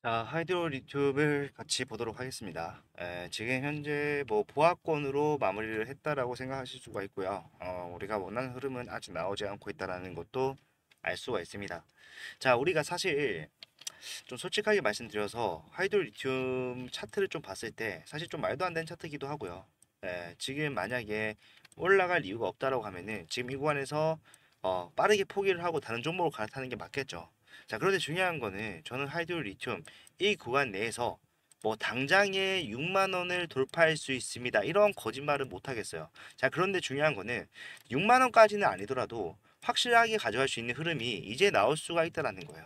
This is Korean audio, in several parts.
자, 하이드로 리튬을 같이 보도록 하겠습니다. 지금 현재 뭐 보합권으로 마무리를 했다라고 생각하실 수가 있고요. 우리가 원하는 흐름은 아직 나오지 않고 있다라는 것도 알 수가 있습니다. 자, 우리가 사실 좀 솔직하게 말씀드려서 하이드로 리튬 차트를 좀 봤을 때 사실 좀 말도 안 되는 차트이기도 하고요. 지금 만약에 올라갈 이유가 없다라고 하면은 지금 이 구간에서 빠르게 포기를 하고 다른 종목으로 갈아타는 게 맞겠죠. 자, 그런데 중요한 거는 저는 하이드로 리튬 이 구간 내에서 뭐 당장에 6만 원을 돌파할 수 있습니다. 이런 거짓말은 못 하겠어요. 자, 그런데 중요한 거는 6만 원까지는 아니더라도 확실하게 가져갈 수 있는 흐름이 이제 나올 수가 있다라는 거예요.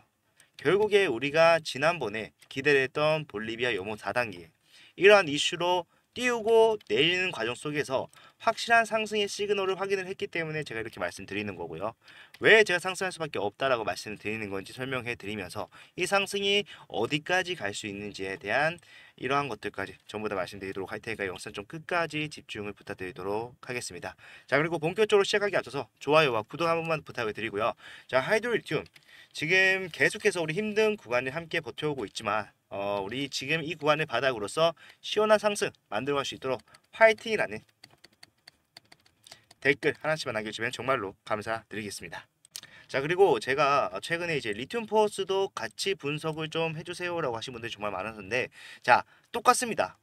결국에 우리가 지난번에 기대했던 볼리비아 요모 4단계 이러한 이슈로 띄우고 내리는 과정 속에서 확실한 상승의 시그널을 확인을 했기 때문에 제가 이렇게 말씀드리는 거고요. 왜 제가 상승할 수밖에 없다라고 말씀을 드리는 건지 설명해 드리면서 이 상승이 어디까지 갈 수 있는지에 대한 이러한 것들까지 전부 다 말씀드리도록 할 테니까 영상 좀 끝까지 집중을 부탁드리도록 하겠습니다. 자, 그리고 본격적으로 시작하기 앞서서 좋아요와 구독 한 번만 부탁을 드리고요. 자, 하이드로 리튬 지금 계속해서 우리 힘든 구간을 함께 버텨오고 있지만 우리 지금 이 구간을 바닥으로서 시원한 상승 만들어갈 수 있도록 화이팅이라는 댓글 하나씩만 남겨주시면 정말로 감사드리겠습니다. 자, 그리고 제가 최근에 이제 리튬 포스도 같이 분석을 좀 해주세요라고 하신 분들이 정말 많았는데, 자, 똑같습니다.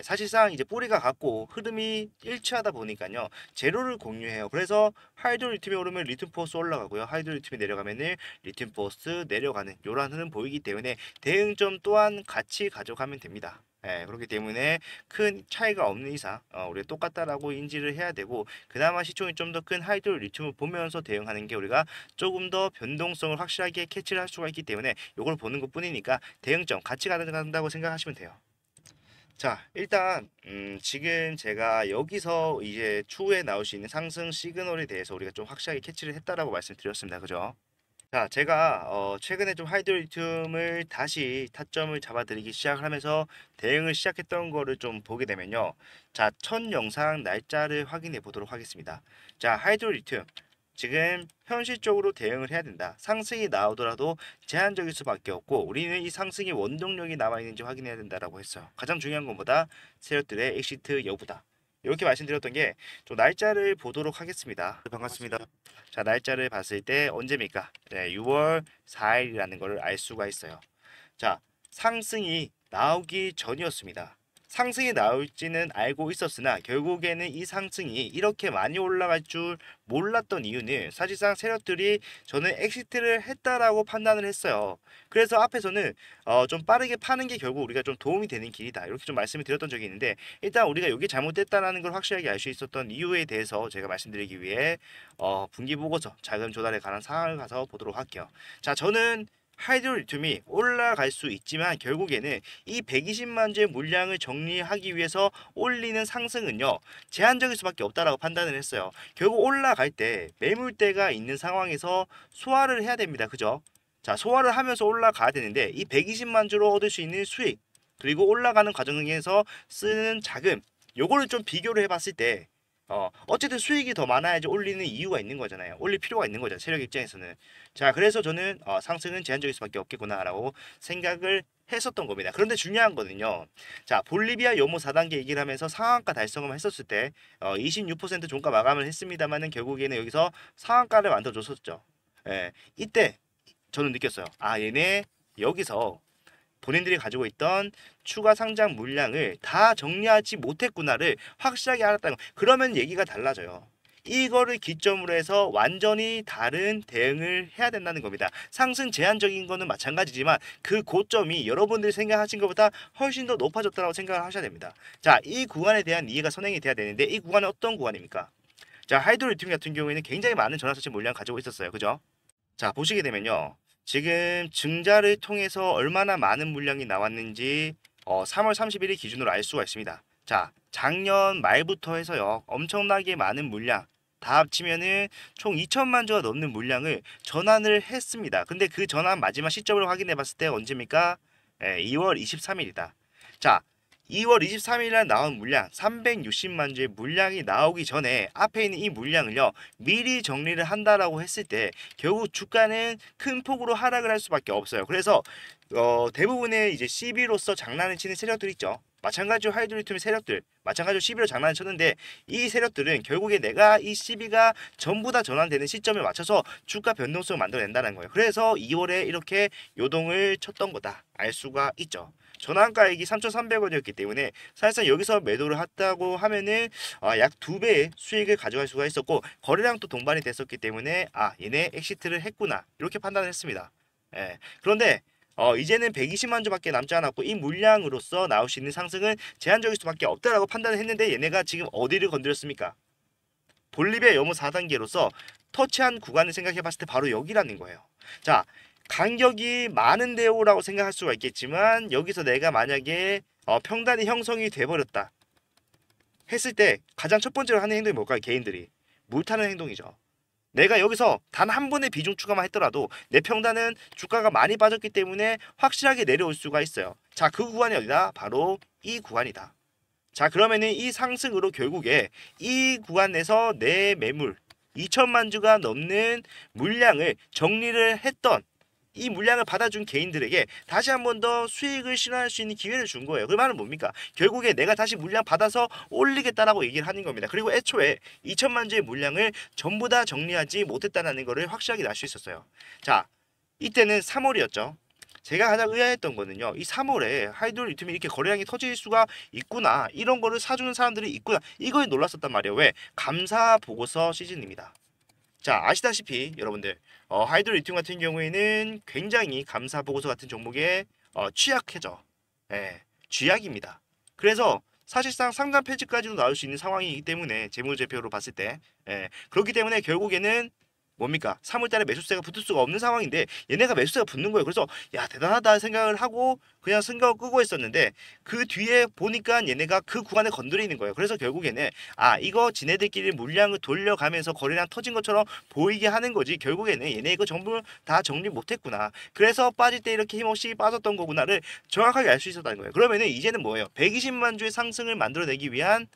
사실상 이제 뿌리가 같고 흐름이 일치하다 보니까요 재료를 공유해요. 그래서 하이드로 리튬이 오르면 리튬 포스 올라가고요, 하이드로 리튬이 내려가면은 리튬 포스 내려가는 이러한 흐름 보이기 때문에 대응점 또한 같이 가져가면 됩니다. 그렇기 때문에 큰 차이가 없는 이상 우리가 똑같다라고 인지를 해야 되고, 그나마 시총이 좀 더 큰 하이드로 리튬을 보면서 대응하는 게 우리가 조금 더 변동성을 확실하게 캐치를 할 수가 있기 때문에 이걸 보는 것 뿐이니까 대응점 같이 가져간다고 생각하시면 돼요. 자, 일단 지금 제가 여기서 이제 추후에 나올 수 있는 상승 시그널에 대해서 우리가 좀 확실하게 캐치를 했다라고 말씀드렸습니다. 그죠? 자, 제가 최근에 좀 하이드로리튬을 다시 타점을 잡아드리기 시작하면서 대응을 시작했던 거를 좀 보게 되면요. 자, 첫 영상 날짜를 확인해 보도록 하겠습니다. 자, 하이드로리튬 지금 현실적으로 대응을 해야 된다. 상승이 나오더라도 제한적일 수밖에 없고 우리는 이 상승의 원동력이 남아있는지 확인해야 된다라고 했어요. 가장 중요한 것보다 세력들의 엑시트 여부다. 이렇게 말씀드렸던 게 좀 날짜를 보도록 하겠습니다. 반갑습니다. 자, 날짜를 봤을 때 언제입니까? 네, 6월 4일이라는 것을 알 수가 있어요. 자, 상승이 나오기 전이었습니다. 상승이 나올지는 알고 있었으나 결국에는 이 상승이 이렇게 많이 올라갈 줄 몰랐던 이유는 사실상 세력들이 저는 엑시트를 했다라고 판단을 했어요. 그래서 앞에서는 좀 빠르게 파는 게 결국 우리가 좀 도움이 되는 길이다, 이렇게 좀 말씀을 드렸던 적이 있는데, 일단 우리가 여기 잘못됐다라는 걸 확실하게 알 수 있었던 이유에 대해서 제가 말씀드리기 위해 분기 보고서 자금 조달에 관한 사항을 가서 보도록 할게요. 자, 저는 하이드로 리튬이 올라갈 수 있지만 결국에는 이 120만 주의 물량을 정리하기 위해서 올리는 상승은요 제한적일 수밖에 없다라고 판단을 했어요. 결국 올라갈 때 매물대가 있는 상황에서 소화를 해야 됩니다. 그죠? 자, 소화를 하면서 올라가야 되는데 이 120만 주로 얻을 수 있는 수익, 그리고 올라가는 과정에서 쓰는 자금, 요거를 좀 비교를 해봤을 때 어쨌든 수익이 더 많아야지 올리는 이유가 있는 거잖아요. 올릴 필요가 있는 거죠, 세력 입장에서는. 자, 그래서 저는 상승은 제한적일 수밖에 없겠구나라고 생각을 했었던 겁니다. 그런데 중요한 거는요. 자, 볼리비아 요모 4단계 얘기를 하면서 상한가 달성을 했었을 때 26% 종가 마감을 했습니다만은 결국에는 여기서 상한가를 만들어줬었죠. 이때 저는 느꼈어요. 아, 얘네 여기서 본인들이 가지고 있던 추가 상장 물량을 다 정리하지 못했구나를 확실하게 알았다는 거. 그러면 얘기가 달라져요. 이거를 기점으로 해서 완전히 다른 대응을 해야 된다는 겁니다. 상승 제한적인 거는 마찬가지지만 그 고점이 여러분들이 생각하신 것보다 훨씬 더 높아졌다고 생각을 하셔야 됩니다. 자, 이 구간에 대한 이해가 선행이 돼야 되는데 이 구간은 어떤 구간입니까? 자, 하이드로 리튬 같은 경우에는 굉장히 많은 전화서치 물량 가지고 있었어요. 그죠? 자, 보시게 되면요. 지금 증자를 통해서 얼마나 많은 물량이 나왔는지 3월 31일 기준으로 알 수가 있습니다. 자, 작년 말부터 해서요. 엄청나게 많은 물량 다 합치면은 총 2천만 주가 넘는 물량을 전환을 했습니다. 근데 그 전환 마지막 시점을 확인해 봤을 때 언제입니까? 2월 23일이다. 자, 2월 23일 날 나온 물량 360만 주의 물량이 나오기 전에 앞에 있는 이 물량을요 미리 정리를 한다라고 했을 때 결국 주가는 큰 폭으로 하락을 할 수밖에 없어요. 그래서 대부분의 이제 CB로서 장난을 치는 세력들 있죠. 마찬가지로 하이드로리튬 세력들, 마찬가지로 CB로 장난을 쳤는데 이 세력들은 결국에 내가 이 CB가 전부 다 전환되는 시점에 맞춰서 주가 변동성을 만들어낸다는 거예요. 그래서 2월에 이렇게 요동을 쳤던 거다 알 수가 있죠. 전환가액이 3,300원이었기 때문에 사실상 여기서 매도를 했다고 하면은 약 2배의 수익을 가져갈 수가 있었고 거래량도 동반이 됐었기 때문에 얘네 엑시트를 했구나 이렇게 판단을 했습니다. 예. 그런데 이제는 120만 주밖에 남지 않았고 이 물량으로서 나올 수 있는 상승은 제한적일 수밖에 없다라고 판단을 했는데 얘네가 지금 어디를 건드렸습니까? 볼리비아 염호 4단계로서 터치한 구간을 생각해 봤을 때 바로 여기라는 거예요. 자, 간격이 많은데요라고 생각할 수가 있겠지만 여기서 내가 만약에 평단이 형성이 돼버렸다 했을 때 가장 첫 번째로 하는 행동이 뭘까요? 개인들이 물타는 행동이죠. 내가 여기서 단 한 번의 비중 추가만 했더라도 내 평단은 주가가 많이 빠졌기 때문에 확실하게 내려올 수가 있어요. 자, 그 구간이 어디다? 바로 이 구간이다. 자, 그러면은 이 상승으로 결국에 이 구간에서 내 매물 2천만 주가 넘는 물량을 정리를 했던 이 물량을 받아준 개인들에게 다시 한 번 더 수익을 실현할 수 있는 기회를 준 거예요. 그 말은 뭡니까? 결국에 내가 다시 물량 받아서 올리겠다라고 얘기를 하는 겁니다. 그리고 애초에 2천만 주의 물량을 전부 다 정리하지 못했다는 것을 확실하게 알 수 있었어요. 자, 이때는 3월이었죠. 제가 가장 의아했던 거는요. 이 3월에 하이드로리튬이 이렇게 거래량이 터질 수가 있구나. 이런 거를 사주는 사람들이 있구나. 이거에 놀랐었단 말이에요. 왜? 감사 보고서 시즌입니다. 자, 아시다시피 여러분들 하이드로리튬 같은 경우에는 굉장히 감사 보고서 같은 종목에 취약해져. 예, 쥐약입니다. 그래서 사실상 상장 폐지까지도 나올 수 있는 상황이기 때문에 재무제표로 봤을 때 그렇기 때문에 결국에는 뭡니까? 3월달에 매수세가 붙을 수가 없는 상황인데 얘네가 매수세가 붙는 거예요. 그래서 야 대단하다 생각을 하고 그냥 승가を끄고 있었는데 그 뒤에 보니까 얘네가 그 구간에 건드리는 거예요. 그래서 결국에는 이거 지네들끼리 물량을 돌려가면서 거래량 터진 것처럼 보이게 하는 거지 결국에는 얘네 이거 전부 다 정리 못했구나. 그래서 빠질 때 이렇게 힘없이 빠졌던 거구나를 정확하게 알 수 있었다는 거예요. 그러면은 이제는 뭐예요? 120만 주의 상승을 만들어내기 위한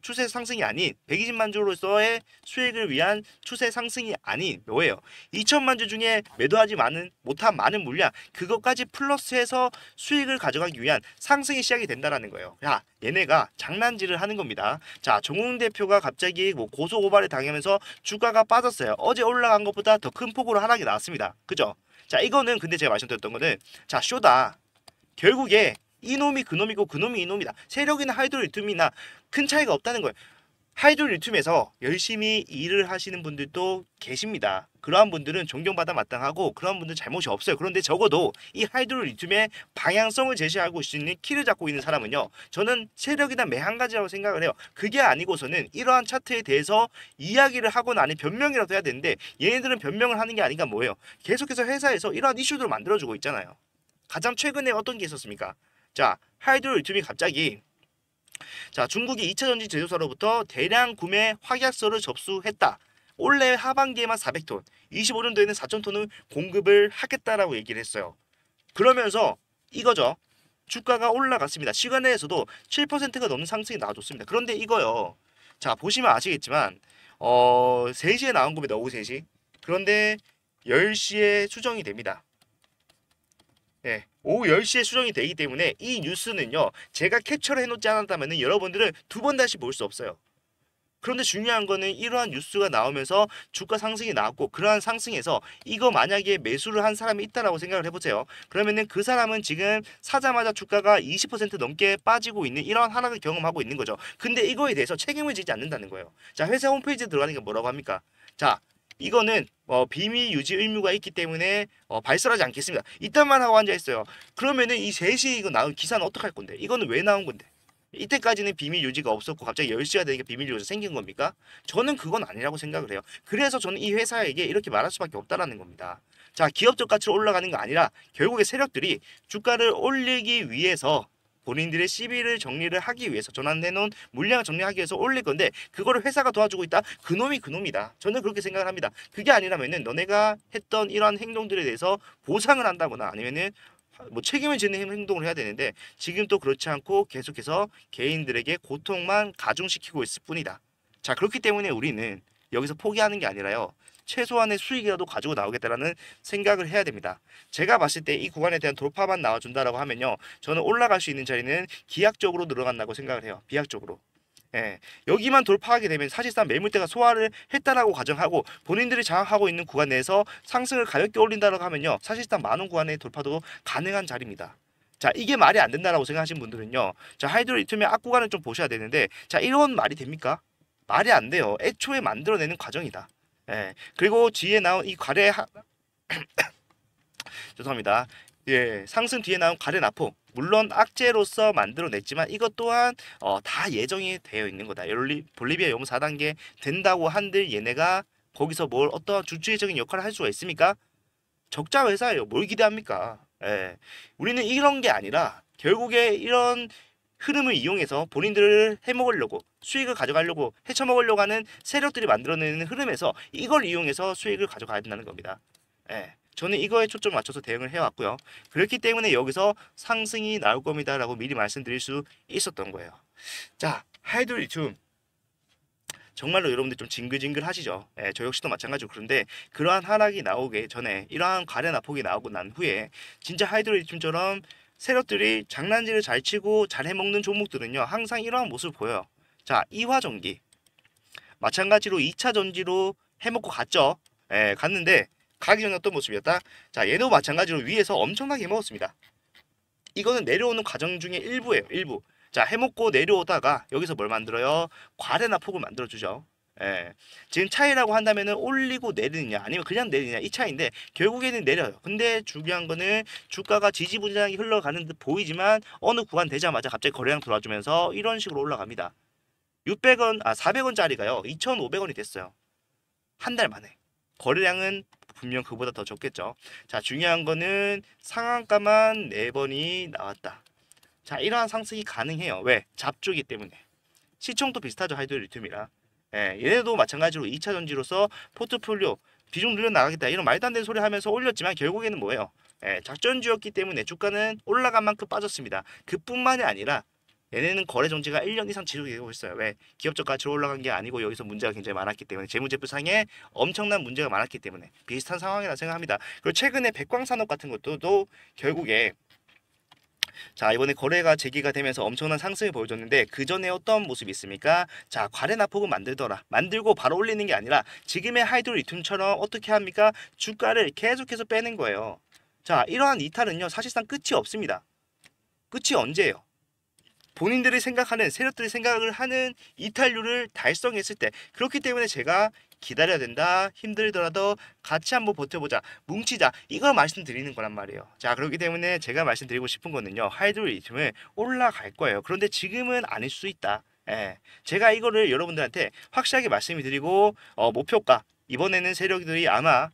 추세 상승이 아닌 120만 주로서의 수익을 위한 추세 상승이 아닌 뭐예요? 2천만 주 중에 매도하지 못한 많은 물량 그것까지 플러스해서 수익을 가져가기 위한 상승이 시작이 된다라는 거예요. 야, 얘네가 장난질을 하는 겁니다. 자, 정웅 대표가 갑자기 뭐 고소 고발을 당하면서 주가가 빠졌어요. 어제 올라간 것보다 더 큰 폭으로 하락이 나왔습니다. 그죠? 자, 이거는 근데 제가 말씀드렸던 거는 자, 쇼다. 결국에 이놈이 그놈이고 그놈이 이놈이다. 세력이나 하이드로리튬이나 큰 차이가 없다는 거예요. 하이드로리튬에서 열심히 일을 하시는 분들도 계십니다. 그러한 분들은 존경받아 마땅하고 그러한 분들 잘못이 없어요. 그런데 적어도 이 하이드로리튬의 방향성을 제시하고 있는 키를 잡고 있는 사람은요. 저는 세력이나 매 한 가지라고 생각을 해요. 그게 아니고서는 이러한 차트에 대해서 이야기를 하거나 아니 변명이라도 해야 되는데 얘네들은 변명을 하는 게 아닌가 뭐예요. 계속해서 회사에서 이러한 이슈들을 만들어주고 있잖아요. 가장 최근에 어떤 게 있었습니까? 자, 하이드로리튬이 갑자기 자, 중국이 2차 전지 제조사로부터 대량 구매 확약서를 접수했다. 올해 하반기에만 400톤, 25년도에는 4,000톤을 공급을 하겠다라고 얘기를 했어요. 그러면서 이거죠. 주가가 올라갔습니다. 시간 내에서도 7%가 넘는 상승이 나와줬습니다. 그런데 이거요. 자, 보시면 아시겠지만 3시에 나온 겁니다. 오후 3시. 그런데 10시에 수정이 됩니다. 네, 오후 10시에 수정이 되기 때문에 이 뉴스는요. 제가 캡처를 해놓지 않았다면 여러분들은 두 번 다시 볼 수 없어요. 그런데 중요한 거는 이러한 뉴스가 나오면서 주가 상승이 나왔고 그러한 상승에서 이거 만약에 매수를 한 사람이 있다라고 생각을 해보세요. 그러면은 그 사람은 지금 사자마자 주가가 20% 넘게 빠지고 있는 이러한 하락을 경험하고 있는 거죠. 근데 이거에 대해서 책임을 지지 않는다는 거예요. 자, 회사 홈페이지에 들어가니까 뭐라고 합니까? 자, 이거는 비밀 유지 의무가 있기 때문에 발설하지 않겠습니다. 이딴만 하고 앉아 있어요. 그러면은 이 3시 이거 나온 기사는 어떡할 건데? 이거는 왜 나온 건데? 이때까지는 비밀 유지가 없었고 갑자기 10시가 되니까 비밀 유지가 생긴 겁니까? 저는 그건 아니라고 생각을 해요. 그래서 저는 이 회사에게 이렇게 말할 수밖에 없다라는 겁니다. 자, 기업적 가치로 올라가는 거 아니라 결국에 세력들이 주가를 올리기 위해서 본인들의 시비를 정리를 하기 위해서 전환해놓은 물량을 정리하기 위해서 올릴 건데 그거를 회사가 도와주고 있다? 그놈이 그놈이다. 저는 그렇게 생각을 합니다. 그게 아니라면은 너네가 했던 이러한 행동들에 대해서 보상을 한다거나 아니면은 뭐 책임을 지는 행동을 해야 되는데 지금 또 그렇지 않고 계속해서 개인들에게 고통만 가중시키고 있을 뿐이다. 자, 그렇기 때문에 우리는 여기서 포기하는 게 아니라요. 최소한의 수익이라도 가지고 나오겠다라는 생각을 해야 됩니다. 제가 봤을 때 이 구간에 대한 돌파만 나와준다라고 하면요, 저는 올라갈 수 있는 자리는 기하학적으로 늘어간다고 생각을 해요. 비약적으로. 예, 여기만 돌파하게 되면 사실상 매물대가 소화를 했다라고 가정하고 본인들이 장악하고 있는 구간 내에서 상승을 가볍게 올린다라고 하면요, 사실상 많은 구간의 돌파도 가능한 자리입니다. 자, 이게 말이 안 된다라고 생각하시는 분들은요, 자, 하이드로 리튬의 앞구간을 좀 보셔야 되는데, 자, 이런 말이 됩니까? 말이 안 돼요. 애초에 만들어내는 과정이다. 예, 그리고 뒤에 나온 이 죄송합니다. 예, 상승 뒤에 나온 가래 나포, 물론 악재로서 만들어냈지만 이것 또한 다 예정이 되어 있는 거다. 볼리비아 요금 4단계 된다고 한들 얘네가 거기서 뭘 어떤 주체적인 역할을 할 수가 있습니까? 적자 회사예요. 뭘 기대합니까? 예, 우리는 이런 게 아니라 결국에 이런 흐름을 이용해서 본인들을 해먹으려고, 수익을 가져가려고, 헤쳐먹으려고 하는 세력들이 만들어내는 흐름에서 이걸 이용해서 수익을 가져가야 된다는 겁니다. 예, 저는 이거에 초점을 맞춰서 대응을 해왔고요. 그렇기 때문에 여기서 상승이 나올 겁니다 라고 미리 말씀드릴 수 있었던 거예요. 자, 하이드로리튬 정말로 여러분들 좀 징글징글 하시죠. 예, 저 역시도 마찬가지고. 그런데 그러한 하락이 나오기 전에, 이러한 가래나 폭이 나오고 난 후에 진짜 하이드로리튬처럼 세력들이 장난질을 잘 치고 잘 해먹는 종목들은요, 항상 이러한 모습을 보여요. 자, 이화전기 마찬가지로 2차 전지로 해먹고 갔죠. 예, 갔는데 가기 전에 어떤 모습이었다? 자, 얘도 마찬가지로 위에서 엄청나게 해먹었습니다. 이거는 내려오는 과정 중에 일부예요. 일부. 자, 해먹고 내려오다가 여기서 뭘 만들어요? 과래나 폭을 만들어주죠. 예. 지금 차이라고 한다면은 올리고 내리느냐 아니면 그냥 내리느냐 이 차이인데 결국에는 내려요. 근데 중요한 거는 주가가 지지부진하게 흘러가는 듯 보이지만 어느 구간 되자마자 갑자기 거래량 들어와주면서 이런 식으로 올라갑니다. 400원짜리가요 2,500원이 됐어요. 한 달 만에. 거래량은 분명 그보다 더 적겠죠. 자, 중요한 거는 상한가만 4번이 나왔다. 자, 이러한 상승이 가능해요. 왜? 잡주기 때문에. 시총도 비슷하죠. 하이드로리튬이랑. 예, 얘네도 마찬가지로 2차 전지로서 포트폴리오 비중 늘려나가겠다 이런 말도 안 되는 소리 하면서 올렸지만 결국에는 뭐예요? 예, 작전주였기 때문에 주가는 올라간 만큼 빠졌습니다. 그뿐만이 아니라 얘네는 거래 정지가 1년 이상 지속되고 있어요. 왜? 기업적 가치로 올라간 게 아니고 여기서 문제가 굉장히 많았기 때문에, 재무제표상에 엄청난 문제가 많았기 때문에 비슷한 상황이라 생각합니다. 그리고 최근에 백광산업 같은 것도 결국에, 자, 이번에 거래가 재개가 되면서 엄청난 상승을 보여줬는데 그 전에 어떤 모습이 있습니까? 자, 과래납폭을 만들더라. 만들고 바로 올리는 게 아니라 지금의 하이드로리튬처럼 어떻게 합니까? 주가를 계속해서 빼는 거예요. 자, 이러한 이탈은요, 사실상 끝이 없습니다. 끝이 언제예요? 본인들이 생각하는, 세력들이 생각을 하는 이탈률을 달성했을 때. 그렇기 때문에 제가 기다려야 된다, 힘들더라도 같이 한번 버텨보자, 뭉치자, 이걸 말씀드리는 거란 말이에요. 자, 그렇기 때문에 제가 말씀드리고 싶은 거는요, 하이드로리튬을 올라갈 거예요. 그런데 지금은 아닐 수 있다. 예, 제가 이거를 여러분들한테 확실하게 말씀을 드리고, 목표가 이번에는 세력들이 아마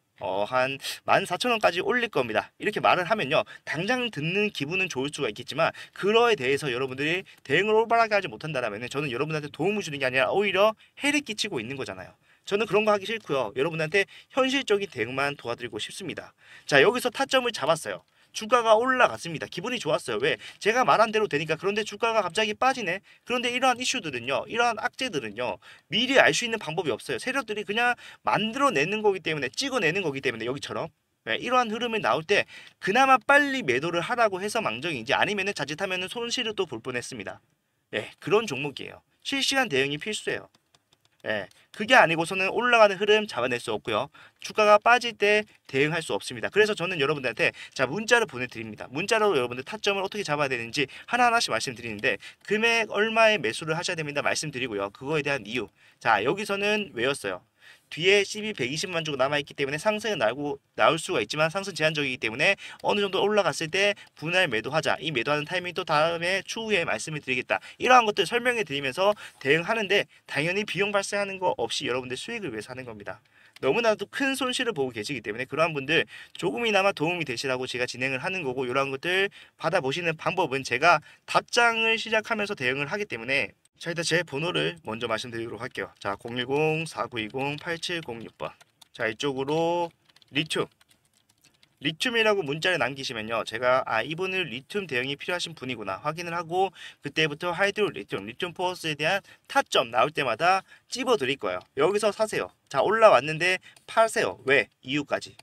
한 14,000원까지 올릴 겁니다. 이렇게 말을 하면요, 당장 듣는 기분은 좋을 수가 있겠지만 그거에 대해서 여러분들이 대응을 올바르게 하지 못한다면 저는 여러분한테 도움을 주는 게 아니라 오히려 해를 끼치고 있는 거잖아요. 저는 그런 거 하기 싫고요. 여러분한테 현실적인 대응만 도와드리고 싶습니다. 자, 여기서 타점을 잡았어요. 주가가 올라갔습니다. 기분이 좋았어요. 왜? 제가 말한 대로 되니까. 그런데 주가가 갑자기 빠지네. 그런데 이러한 이슈들은요, 이러한 악재들은요, 미리 알 수 있는 방법이 없어요. 세력들이 그냥 만들어내는 거기 때문에, 찍어내는 거기 때문에, 여기처럼. 네, 이러한 흐름이 나올 때 그나마 빨리 매도를 하라고 해서 망정이지, 아니면은 자칫하면은 손실을 또 볼 뻔했습니다. 네, 그런 종목이에요. 실시간 대응이 필수예요. 예, 그게 아니고서는 올라가는 흐름 잡아낼 수 없고요. 주가가 빠질 때 대응할 수 없습니다. 그래서 저는 여러분들한테 자, 문자를 보내드립니다. 문자로 여러분들 타점을 어떻게 잡아야 되는지 하나하나씩 말씀드리는데, 금액 얼마에 매수를 하셔야 됩니다 말씀드리고요. 그거에 대한 이유. 자, 여기서는 외웠어요. 뒤에 CB 120만 주고 남아있기 때문에 상승은 나올 수가 있지만 상승 제한적이기 때문에 어느 정도 올라갔을 때 분할 매도하자. 이 매도하는 타이밍 또 다음에 추후에 말씀을 드리겠다. 이러한 것들 설명해 드리면서 대응하는데, 당연히 비용 발생하는 거 없이 여러분들 수익을 위해서 하는 겁니다. 너무나도 큰 손실을 보고 계시기 때문에 그러한 분들 조금이나마 도움이 되시라고 제가 진행을 하는 거고, 이러한 것들 받아보시는 방법은 제가 답장을 시작하면서 대응을 하기 때문에, 자, 일단 제 번호를 먼저 말씀드리도록 할게요. 자, 010-4920-8706번. 자, 이쪽으로 리튬 리튬이라고 문자를 남기시면요. 제가 이분은 리튬 대응이 필요하신 분이구나 확인을 하고 그때부터 하이드로 리튬 포스에 대한 타점 나올 때마다 찝어 드릴 거예요. 여기서 사세요. 자, 올라왔는데 파세요. 왜? 이유까지.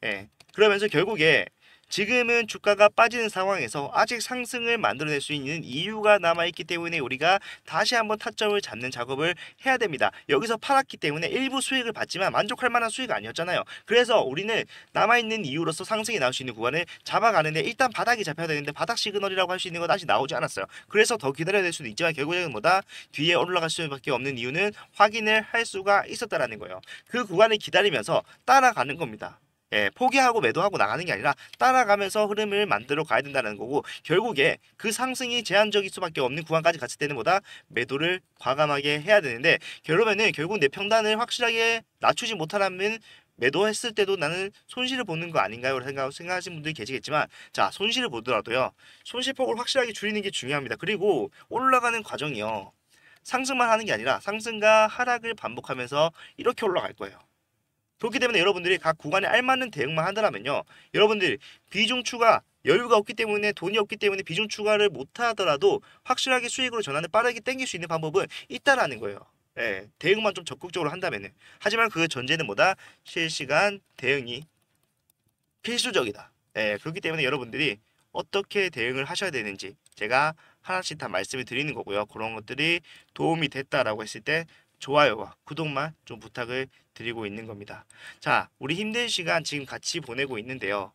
예. 그러면서 결국에 지금은 주가가 빠지는 상황에서 아직 상승을 만들어낼 수 있는 이유가 남아있기 때문에 우리가 다시 한번 타점을 잡는 작업을 해야 됩니다. 여기서 팔았기 때문에 일부 수익을 받지만 만족할 만한 수익 아니었잖아요. 그래서 우리는 남아있는 이유로서 상승이 나올 수 있는 구간을 잡아가는데 일단 바닥이 잡혀야 되는데 바닥 시그널이라고 할 수 있는 건 아직 나오지 않았어요. 그래서 더 기다려야 될 수도 있지만 결국에는 뭐다? 뒤에 올라갈 수밖에 없는 이유는 확인을 할 수가 있었다라는 거예요. 그 구간을 기다리면서 따라가는 겁니다. 예, 포기하고 매도하고 나가는 게 아니라 따라가면서 흐름을 만들어 가야 된다는 거고 결국에 그 상승이 제한적일 수밖에 없는 구간까지 갔을 때는 뭐다 매도를 과감하게 해야 되는데 그러면은 결국 내 평단을 확실하게 낮추지 못하면 매도했을 때도 나는 손실을 보는 거 아닌가요? 생각하시는 분들이 계시겠지만 자 손실을 보더라도요 손실폭을 확실하게 줄이는 게 중요합니다. 그리고 올라가는 과정이요 상승만 하는 게 아니라 상승과 하락을 반복하면서 이렇게 올라갈 거예요. 그렇기 때문에 여러분들이 각 구간에 알맞는 대응만 한다면요. 여러분들 비중 추가 여유가 없기 때문에 돈이 없기 때문에 비중 추가를 못 하더라도 확실하게 수익으로 전환을 빠르게 땡길 수 있는 방법은 있다라는 거예요. 예, 대응만 좀 적극적으로 한다면은. 하지만 그 전제는 뭐다? 실시간 대응이 필수적이다. 예, 그렇기 때문에 여러분들이 어떻게 대응을 하셔야 되는지 제가 하나씩 다 말씀을 드리는 거고요. 그런 것들이 도움이 됐다라고 했을 때 좋아요와 구독만 좀 부탁을 드리고 있는 겁니다. 자, 우리 힘든 시간 지금 같이 보내고 있는데요.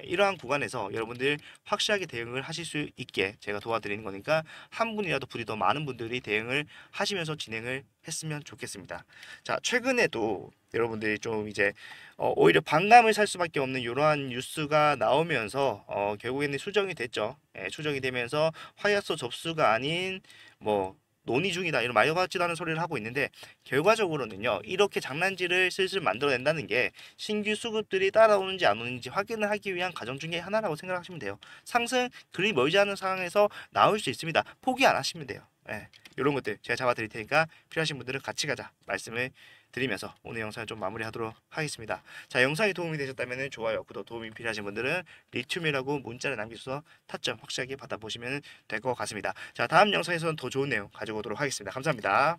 이러한 구간에서 여러분들 확실하게 대응을 하실 수 있게 제가 도와드리는 거니까 한 분이라도 부디 더 많은 분들이 대응을 하시면서 진행을 했으면 좋겠습니다. 자, 최근에도 여러분들이 좀 이제 오히려 반감을 살 수밖에 없는 이러한 뉴스가 나오면서 결국에는 수정이 됐죠. 수정이 되면서 화약소 접수가 아닌 뭐 논의 중이다 이런 말 같지도 않은 소리를 하고 있는데 결과적으로는요 이렇게 장난질을 슬슬 만들어낸다는 게 신규 수급들이 따라오는지 안 오는지 확인을 하기 위한 과정 중에 하나라고 생각하시면 돼요. 상승 그리 멀지 않은 상황에서 나올 수 있습니다. 포기 안 하시면 돼요. 이런 것들 제가 잡아 드릴 테니까 필요하신 분들은 같이 가자 말씀을 드리면서 오늘 영상을 좀 마무리하도록 하겠습니다. 자, 영상이 도움이 되셨다면 좋아요, 구독, 도움이 필요하신 분들은 리튬이라고 문자를 남겨주셔서 타점 확실하게 받아보시면 될 것 같습니다. 자, 다음 영상에서는 더 좋은 내용 가지고 오도록 하겠습니다. 감사합니다.